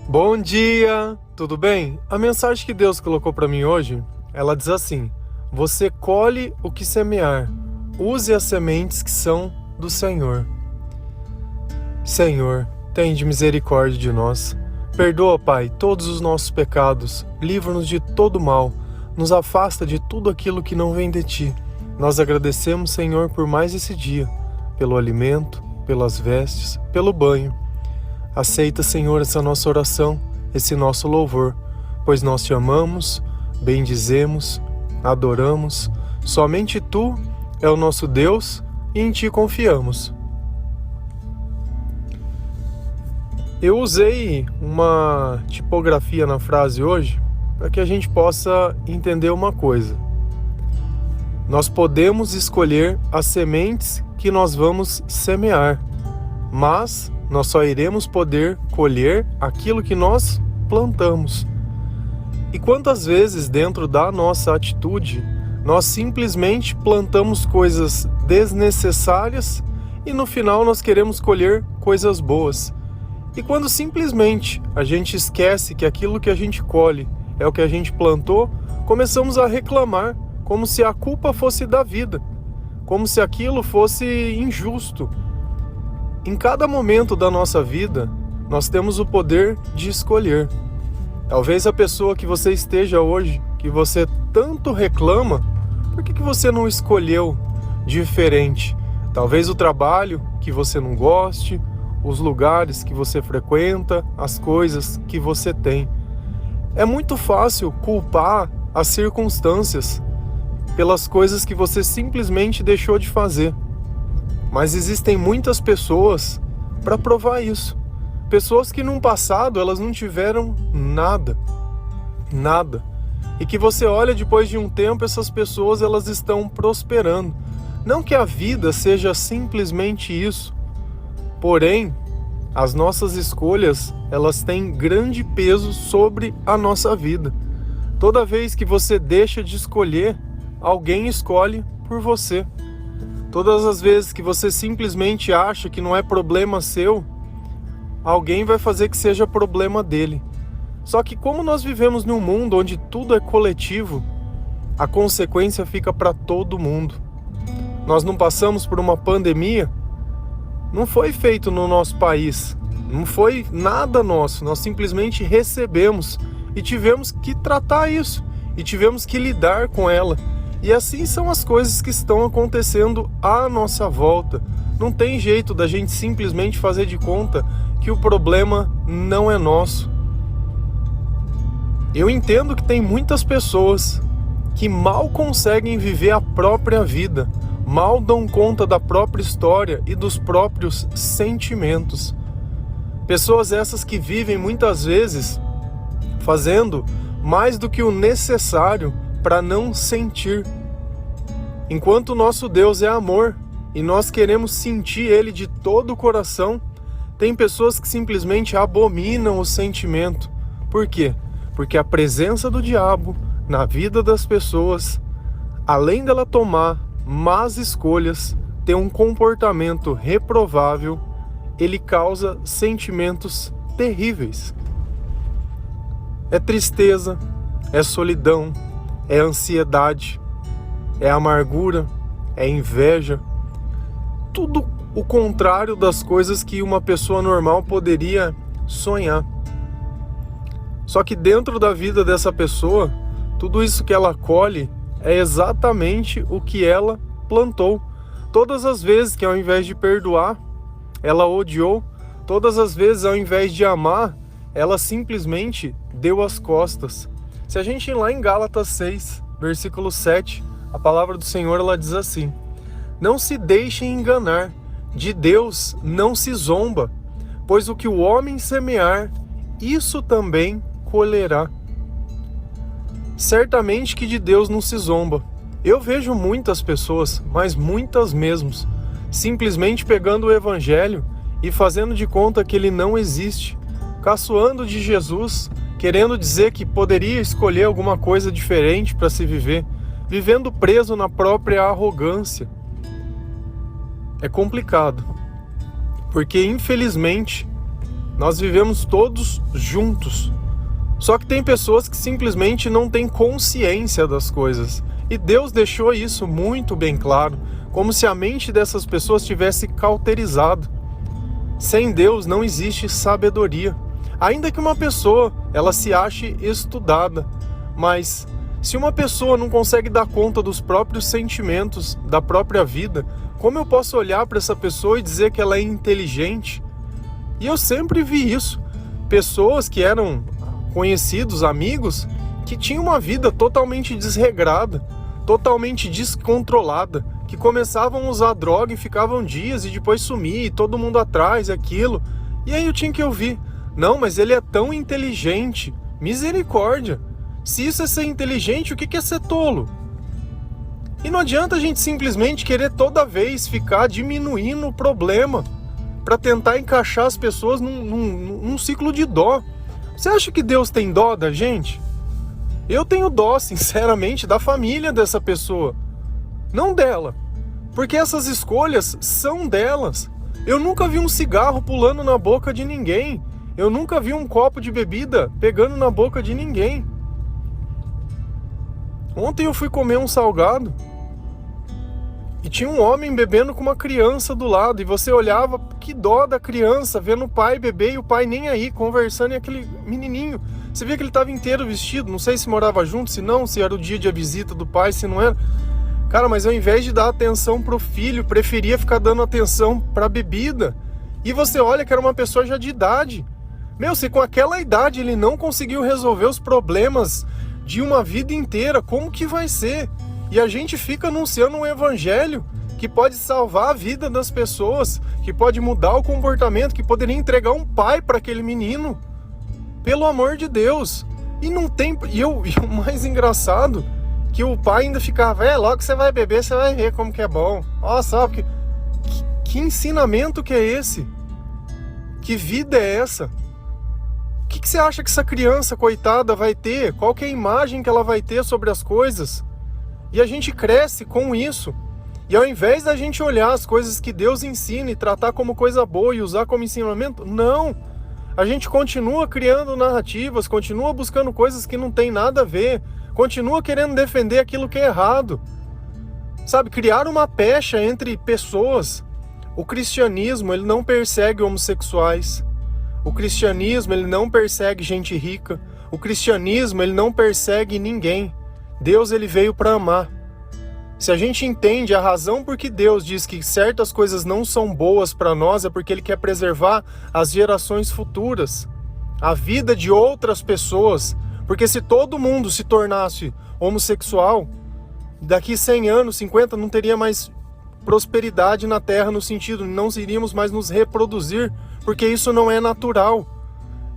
Bom dia, tudo bem? A mensagem que Deus colocou para mim hoje, ela diz assim: você colhe o que semear, use as sementes que são do Senhor. Senhor, tende misericórdia de nós. Perdoa, Pai, todos os nossos pecados, livra-nos de todo mal, nos afasta de tudo aquilo que não vem de Ti. Nós agradecemos, Senhor, por mais esse dia, pelo alimento, pelas vestes, pelo banho. Aceita, Senhor, essa nossa oração, esse nosso louvor, pois nós te amamos, bendizemos, adoramos. Somente Tu é o nosso Deus e em Ti confiamos. Eu usei uma tipografia na frase hoje para que a gente possa entender uma coisa. Nós podemos escolher as sementes que nós vamos semear, mas nós só iremos poder colher aquilo que nós plantamos. E quantas vezes dentro da nossa atitude, nós simplesmente plantamos coisas desnecessárias e no final nós queremos colher coisas boas. E quando simplesmente a gente esquece que aquilo que a gente colhe é o que a gente plantou, começamos a reclamar como se a culpa fosse da vida, como se aquilo fosse injusto. Em cada momento da nossa vida, nós temos o poder de escolher. Talvez a pessoa que você esteja hoje, que você tanto reclama, por que você não escolheu diferente? Talvez o trabalho que você não goste, os lugares que você frequenta, as coisas que você tem. É muito fácil culpar as circunstâncias pelas coisas que você simplesmente deixou de fazer. Mas existem muitas pessoas para provar isso. Pessoas que no passado elas não tiveram nada. E que você olha depois de um tempo, essas pessoas elas estão prosperando. Não que a vida seja simplesmente isso. Porém, as nossas escolhas, elas têm grande peso sobre a nossa vida. Toda vez que você deixa de escolher, alguém escolhe por você. Todas as vezes que você simplesmente acha que não é problema seu, alguém vai fazer que seja problema dele. Só que como nós vivemos num mundo onde tudo é coletivo, a consequência fica para todo mundo. Nós não passamos por uma pandemia, não foi feito no nosso país, não foi nada nosso, nós simplesmente recebemos e tivemos que tratar isso, e tivemos que lidar com ela. E assim são as coisas que estão acontecendo à nossa volta. Não tem jeito da gente simplesmente fazer de conta que o problema não é nosso. Eu entendo que tem muitas pessoas que mal conseguem viver a própria vida, mal dão conta da própria história e dos próprios sentimentos. Pessoas essas que vivem muitas vezes fazendo mais do que o necessário para não sentir. Enquanto o nosso Deus é amor e nós queremos sentir Ele de todo o coração, tem pessoas que simplesmente abominam o sentimento. Por quê? Porque a presença do diabo na vida das pessoas, além dela tomar más escolhas, ter um comportamento reprovável, ele causa sentimentos terríveis. É tristeza, é solidão, é ansiedade, é amargura, é inveja. Tudo o contrário das coisas que uma pessoa normal poderia sonhar. Só que dentro da vida dessa pessoa, tudo isso que ela colhe é exatamente o que ela plantou. Todas as vezes que ao invés de perdoar, ela odiou, todas as vezes ao invés de amar, ela simplesmente deu as costas. Se a gente ir lá em Gálatas 6, versículo 7, a palavra do Senhor ela diz assim: não se deixem enganar, de Deus não se zomba, pois o que o homem semear, isso também colherá. Certamente que de Deus não se zomba. Eu vejo muitas pessoas, mas muitas mesmo, simplesmente pegando o evangelho e fazendo de conta que ele não existe, caçoando de Jesus, querendo dizer que poderia escolher alguma coisa diferente para se viver, vivendo preso na própria arrogância. É complicado, porque infelizmente Nós vivemos todos juntos. Só que tem pessoas que simplesmente não têm consciência das coisas. E Deus deixou isso muito bem claro, como se a mente dessas pessoas tivesse cauterizado. Sem Deus não existe sabedoria. Ainda que uma pessoa ela se ache estudada, mas se uma pessoa não consegue dar conta dos próprios sentimentos, da própria vida, como eu posso olhar para essa pessoa e dizer que ela é inteligente? E eu sempre vi isso. Pessoas que eram conhecidos, amigos, que tinham uma vida totalmente desregrada, totalmente descontrolada, que começavam a usar droga e ficavam dias e depois sumir, e todo mundo atrás, aquilo. E aí eu tinha que ouvir, não, mas ele é tão inteligente, misericórdia. Se isso é ser inteligente, o que é ser tolo? E não adianta a gente simplesmente querer toda vez ficar diminuindo o problema para tentar encaixar as pessoas num ciclo de dó. Você acha que Deus tem dó da gente? Eu tenho dó, sinceramente, da família dessa pessoa, não dela, porque essas escolhas são delas. Eu nunca vi um cigarro pulando na boca de ninguém, eu nunca vi um copo de bebida pegando na boca de ninguém. Ontem eu fui comer um salgado e tinha um homem bebendo com uma criança do lado, e você olhava, que dó da criança, vendo o pai beber e o pai nem aí, conversando, e aquele menininho, você via que ele estava inteiro vestido, não sei se morava junto, se não, se era o dia de visita do pai, se não era. Cara, mas ao invés de dar atenção pro filho, preferia ficar dando atenção pra bebida. E você olha que era uma pessoa já de idade. Meu, se com aquela idade ele não conseguiu resolver os problemas de uma vida inteira, como que vai ser? E a gente fica anunciando um evangelho que pode salvar a vida das pessoas, que pode mudar o comportamento, que poderia entregar um pai para aquele menino. Pelo amor de Deus. E não tem... E o mais engraçado, que o pai ainda ficava, logo que você vai beber, você vai ver como que é bom. Ó, sabe? Que ensinamento que é esse? Que vida é essa? O que você acha que essa criança, coitada, vai ter? Qual que é a imagem que ela vai ter sobre as coisas? E a gente cresce com isso. E ao invés da gente olhar as coisas que Deus ensina e tratar como coisa boa e usar como ensinamento, não! A gente continua criando narrativas, continua buscando coisas que não tem nada a ver, continua querendo defender aquilo que é errado. Sabe, criar uma pecha entre pessoas. O cristianismo, ele não persegue homossexuais. O cristianismo, ele não persegue gente rica. O cristianismo, ele não persegue ninguém. Deus, ele veio para amar. Se a gente entende a razão por que Deus diz que certas coisas não são boas para nós, é porque Ele quer preservar as gerações futuras, a vida de outras pessoas. Porque se todo mundo se tornasse homossexual, daqui 100 anos, 50, não teria mais prosperidade na Terra, no sentido de não iríamos mais nos reproduzir, porque isso não é natural.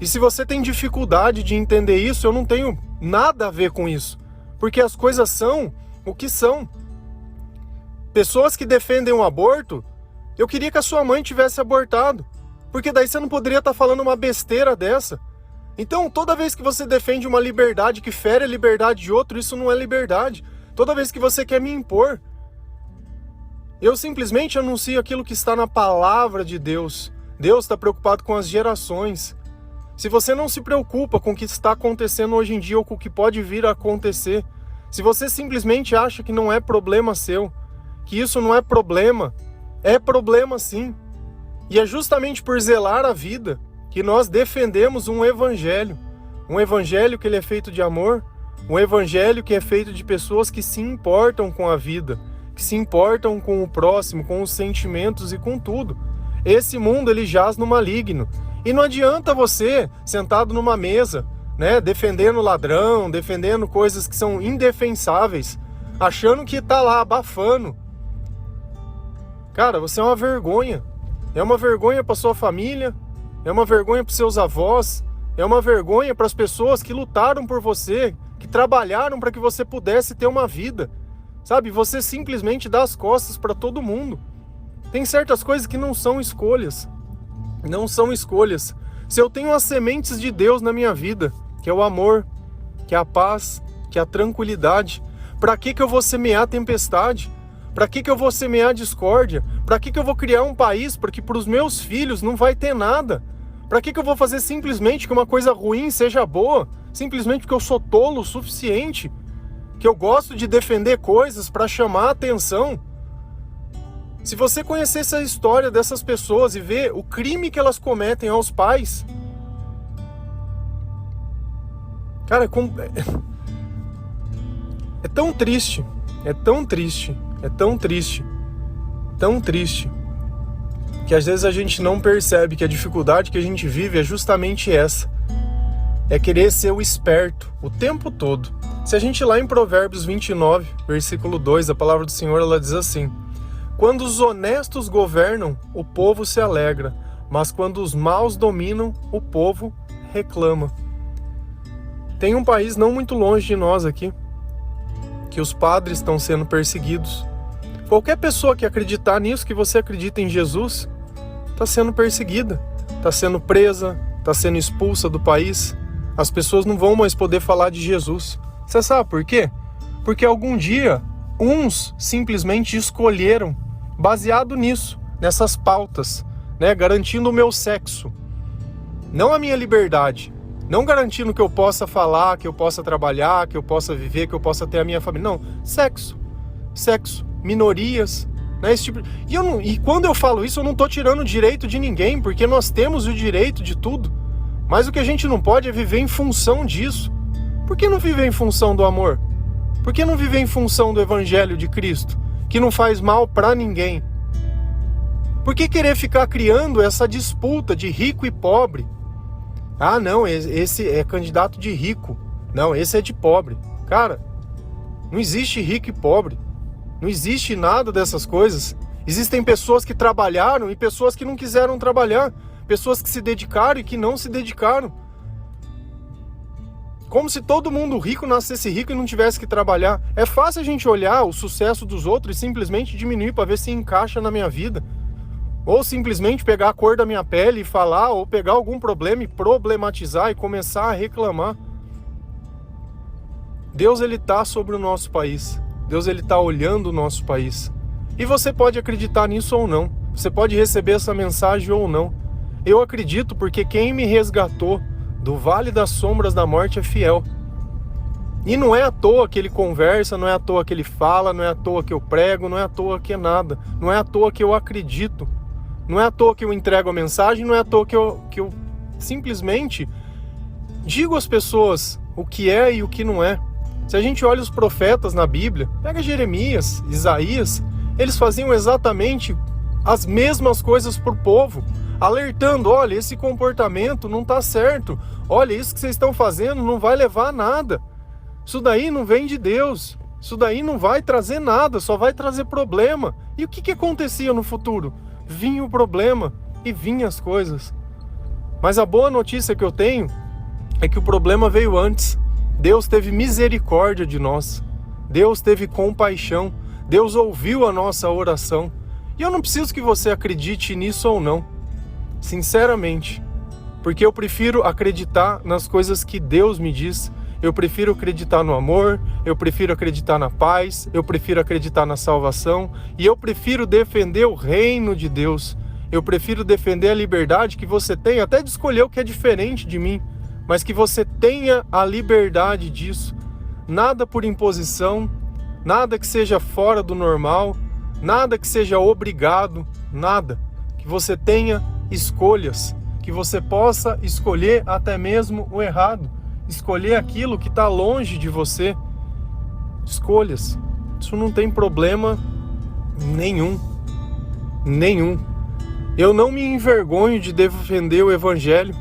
E se você tem dificuldade de entender isso, eu não tenho nada a ver com isso, porque as coisas são o que são. Pessoas que defendem o aborto, eu queria que a sua mãe tivesse abortado, porque daí você não poderia estar falando uma besteira dessa. Então, toda vez que você defende uma liberdade que fere a liberdade de outro, isso não é liberdade. Toda vez que você quer me impor, eu simplesmente anuncio aquilo que está na palavra de Deus. Deus está preocupado com as gerações. Se você não se preocupa com o que está acontecendo hoje em dia ou com o que pode vir a acontecer, se você simplesmente acha que não é problema seu, que isso não é problema sim. E é justamente por zelar a vida que nós defendemos um evangelho que ele é feito de amor, um evangelho que é feito de pessoas que se importam com a vida, que se importam com o próximo, com os sentimentos e com tudo. Esse mundo, ele jaz no maligno. E não adianta você, sentado numa mesa, né, defendendo ladrão, defendendo coisas que são indefensáveis, achando que tá lá abafando. Cara, você é uma vergonha. É uma vergonha para sua família, é uma vergonha para seus avós, é uma vergonha para as pessoas que lutaram por você, que trabalharam para que você pudesse ter uma vida. Sabe, você simplesmente dá as costas para todo mundo. Tem certas coisas que não são escolhas. Não são escolhas. Se eu tenho as sementes de Deus na minha vida, que é o amor, que é a paz, que é a tranquilidade, para que eu vou semear tempestade? Para que eu vou semear discórdia? Para que eu vou criar um país porque para os meus filhos não vai ter nada? Para que eu vou fazer simplesmente que uma coisa ruim seja boa? Simplesmente porque eu sou tolo o suficiente? Que eu gosto de defender coisas para chamar a atenção? Se você conhecesse a história dessas pessoas e ver o crime que elas cometem aos pais, cara, é tão triste, é tão triste, é tão triste, tão triste, que às vezes a gente não percebe que a dificuldade que a gente vive é justamente essa. É querer ser o esperto o tempo todo. Se a gente ir lá em Provérbios 29, versículo 2, a palavra do Senhor, ela diz assim: quando os honestos governam, o povo se alegra, mas quando os maus dominam, o povo reclama. Tem um país não muito longe de nós aqui, que os padres estão sendo perseguidos. Qualquer pessoa que acreditar nisso, que você acredita em Jesus, está sendo perseguida, está sendo presa, está sendo expulsa do país. As pessoas não vão mais poder falar de Jesus. Você sabe por quê? Porque algum dia, uns simplesmente escolheram, baseado nisso, nessas pautas, né, garantindo o meu sexo, não a minha liberdade, não garantindo que eu possa falar, que eu possa trabalhar, que eu possa viver, que eu possa ter a minha família. Não, sexo, minorias, né, esse tipo. E quando eu falo isso, eu não estou tirando o direito de ninguém, porque nós temos o direito de tudo. Mas o que a gente não pode é viver em função disso. Por que não viver em função do amor? Por que não viver em função do Evangelho de Cristo, que não faz mal para ninguém? Por que querer ficar criando essa disputa de rico e pobre? Ah, não, esse é candidato de rico. Não, esse é de pobre. Cara, não existe rico e pobre. Não existe nada dessas coisas. Existem pessoas que trabalharam e pessoas que não quiseram trabalhar. Pessoas que se dedicaram e que não se dedicaram. Como se todo mundo rico nascesse rico e não tivesse que trabalhar. É fácil a gente olhar o sucesso dos outros e simplesmente diminuir para ver se encaixa na minha vida. Ou simplesmente pegar a cor da minha pele e falar, ou pegar algum problema e problematizar e começar a reclamar. Deus, ele está sobre o nosso país. Deus, ele está olhando o nosso país. E você pode acreditar nisso ou não. Você pode receber essa mensagem ou não. Eu acredito porque quem me resgatou do vale das sombras da morte é fiel. E não é à toa que ele conversa, não é à toa que ele fala, não é à toa que eu prego, não é à toa que é nada. Não é à toa que eu acredito. Não é à toa que eu entrego a mensagem, não é à toa que eu simplesmente digo às pessoas o que é e o que não é. Se a gente olha os profetas na Bíblia, pega Jeremias, Isaías, eles faziam exatamente as mesmas coisas para o povo, alertando: olha, esse comportamento não está certo, olha, isso que vocês estão fazendo não vai levar a nada, isso daí não vem de Deus, isso daí não vai trazer nada, só vai trazer problema. E o que acontecia no futuro? Vinha o problema e vinha as coisas. Mas a boa notícia que eu tenho é que o problema veio antes. Deus teve misericórdia de nós, Deus teve compaixão, Deus ouviu a nossa oração. E eu não preciso que você acredite nisso ou não, sinceramente, porque eu prefiro acreditar nas coisas que Deus me diz. Eu prefiro acreditar no amor, eu prefiro acreditar na paz, eu prefiro acreditar na salvação, e eu prefiro defender o reino de Deus. Eu prefiro defender a liberdade que você tem, até de escolher o que é diferente de mim, mas que você tenha a liberdade disso. Nada por imposição, nada que seja fora do normal, nada que seja obrigado, nada. Que você tenha escolhas, que você possa escolher até mesmo o errado, escolher aquilo que está longe de você. Escolhas. Isso não tem problema nenhum. Nenhum. Eu não me envergonho de defender o Evangelho.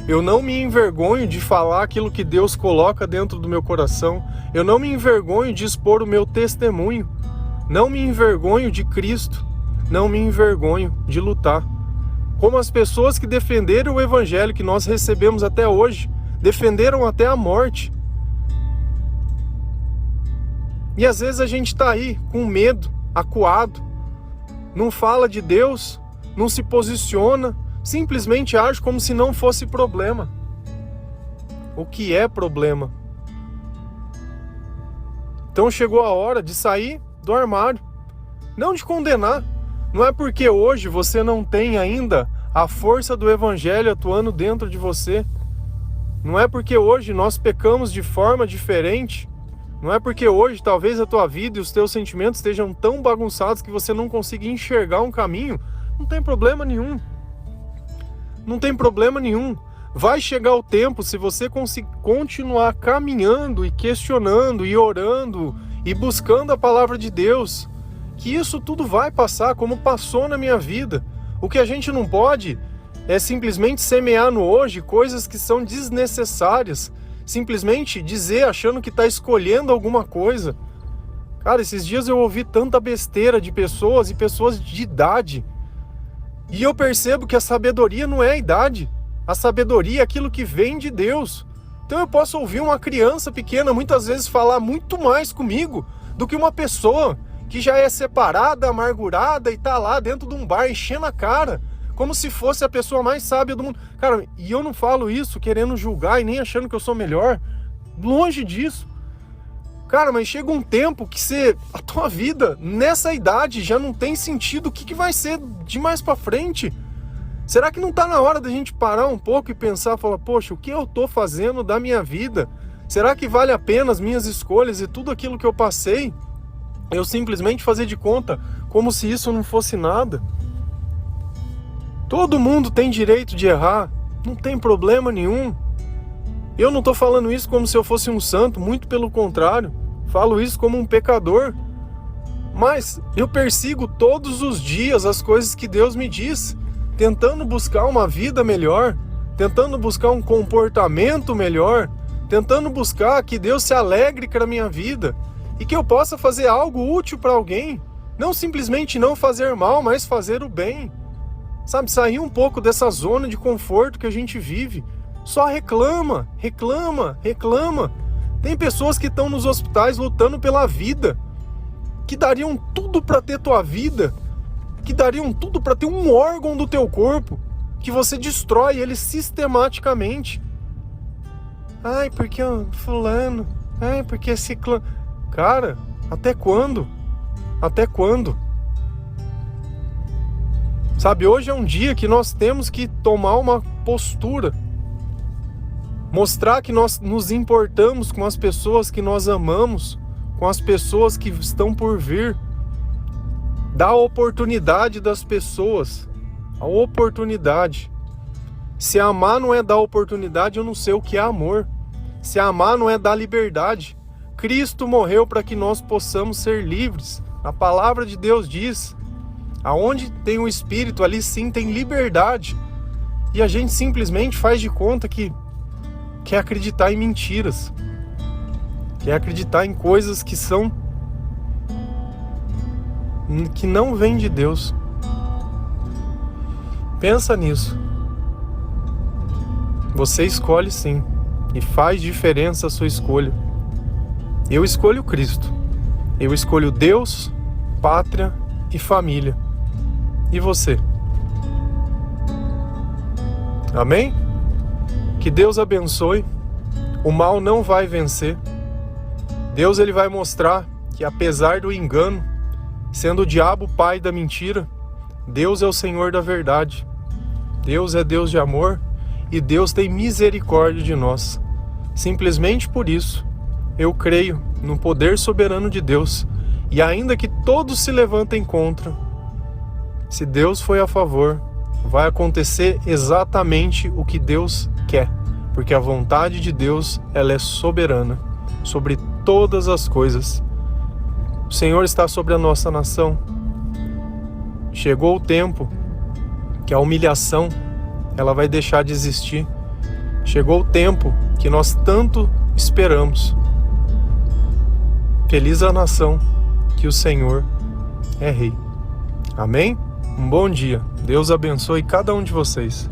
Eu não me envergonho de falar aquilo que Deus coloca dentro do meu coração. Eu não me envergonho de expor o meu testemunho. Não me envergonho de Cristo. Não me envergonho de lutar. Como as pessoas que defenderam o Evangelho que nós recebemos até hoje, defenderam até a morte. E às vezes a gente está aí com medo, acuado, não fala de Deus, não se posiciona, simplesmente age como se não fosse problema. O que é problema? Então chegou a hora de sair do armário, não de condenar. Não é porque hoje você não tem ainda a força do Evangelho atuando dentro de você. Não é porque hoje nós pecamos de forma diferente, não é porque hoje talvez a tua vida e os teus sentimentos estejam tão bagunçados que você não consiga enxergar um caminho. Não tem problema nenhum. Não tem problema nenhum. Vai chegar o tempo, se você continuar caminhando e questionando e orando e buscando a palavra de Deus, que isso tudo vai passar, como passou na minha vida. O que a gente não pode é simplesmente semear no hoje coisas que são desnecessárias, simplesmente dizer achando que está escolhendo alguma coisa. Cara, esses dias eu ouvi tanta besteira de pessoas e pessoas de idade, e eu percebo que a sabedoria não é a idade, a sabedoria é aquilo que vem de Deus. Então eu posso ouvir uma criança pequena muitas vezes falar muito mais comigo do que uma pessoa que já é separada, amargurada e tá lá dentro de um bar enchendo a cara, como se fosse a pessoa mais sábia do mundo. Cara, e eu não falo isso querendo julgar e nem achando que eu sou melhor. Longe disso. Cara, mas chega um tempo que a tua vida, nessa idade, já não tem sentido. O que vai ser de mais pra frente? Será que não tá na hora da gente parar um pouco e pensar, falar, poxa, o que eu tô fazendo da minha vida? Será que vale a pena as minhas escolhas e tudo aquilo que eu passei? Eu simplesmente fazer de conta como se isso não fosse nada? Todo mundo tem direito de errar, não tem problema nenhum. Eu não estou falando isso como se eu fosse um santo, muito pelo contrário, falo isso como um pecador. Mas eu persigo todos os dias as coisas que Deus me diz, tentando buscar uma vida melhor, tentando buscar um comportamento melhor, tentando buscar que Deus se alegre com a minha vida e que eu possa fazer algo útil para alguém, não simplesmente não fazer mal, mas fazer o bem. Sabe, sair um pouco dessa zona de conforto que a gente vive. Só reclama, reclama, reclama. Tem pessoas que estão nos hospitais lutando pela vida, que dariam tudo para ter tua vida, que dariam tudo para ter um órgão do teu corpo, que você destrói ele sistematicamente. Ai, porque fulano, ai, porque ciclano. Cara, até quando? Até quando? Sabe, hoje é um dia que nós temos que tomar uma postura, mostrar que nós nos importamos com as pessoas que nós amamos, com as pessoas que estão por vir, dar a oportunidade das pessoas, a oportunidade. Se amar não é dar oportunidade, eu não sei o que é amor. Se amar não é dar liberdade. Cristo morreu para que nós possamos ser livres. A palavra de Deus diz, aonde tem o Espírito, ali sim tem liberdade. E a gente simplesmente faz de conta que quer acreditar em mentiras, quer acreditar em coisas que não vêm de Deus. Pensa nisso. Você escolhe sim, e faz diferença a sua escolha. Eu escolho Cristo. Eu escolho Deus, pátria e família. E você? Amém? Que Deus abençoe. O mal não vai vencer. Deus ele vai mostrar que apesar do engano, sendo o diabo o pai da mentira, Deus é o Senhor da verdade. Deus é Deus de amor e Deus tem misericórdia de nós. Simplesmente por isso, eu creio no poder soberano de Deus, e ainda que todos se levantem contra, se Deus foi a favor, vai acontecer exatamente o que Deus quer, porque a vontade de Deus, ela é soberana sobre todas as coisas. O Senhor está sobre a nossa nação. Chegou o tempo que a humilhação, ela vai deixar de existir. Chegou o tempo que nós tanto esperamos. Feliz a nação que o Senhor é Rei. Amém? Um bom dia. Deus abençoe cada um de vocês.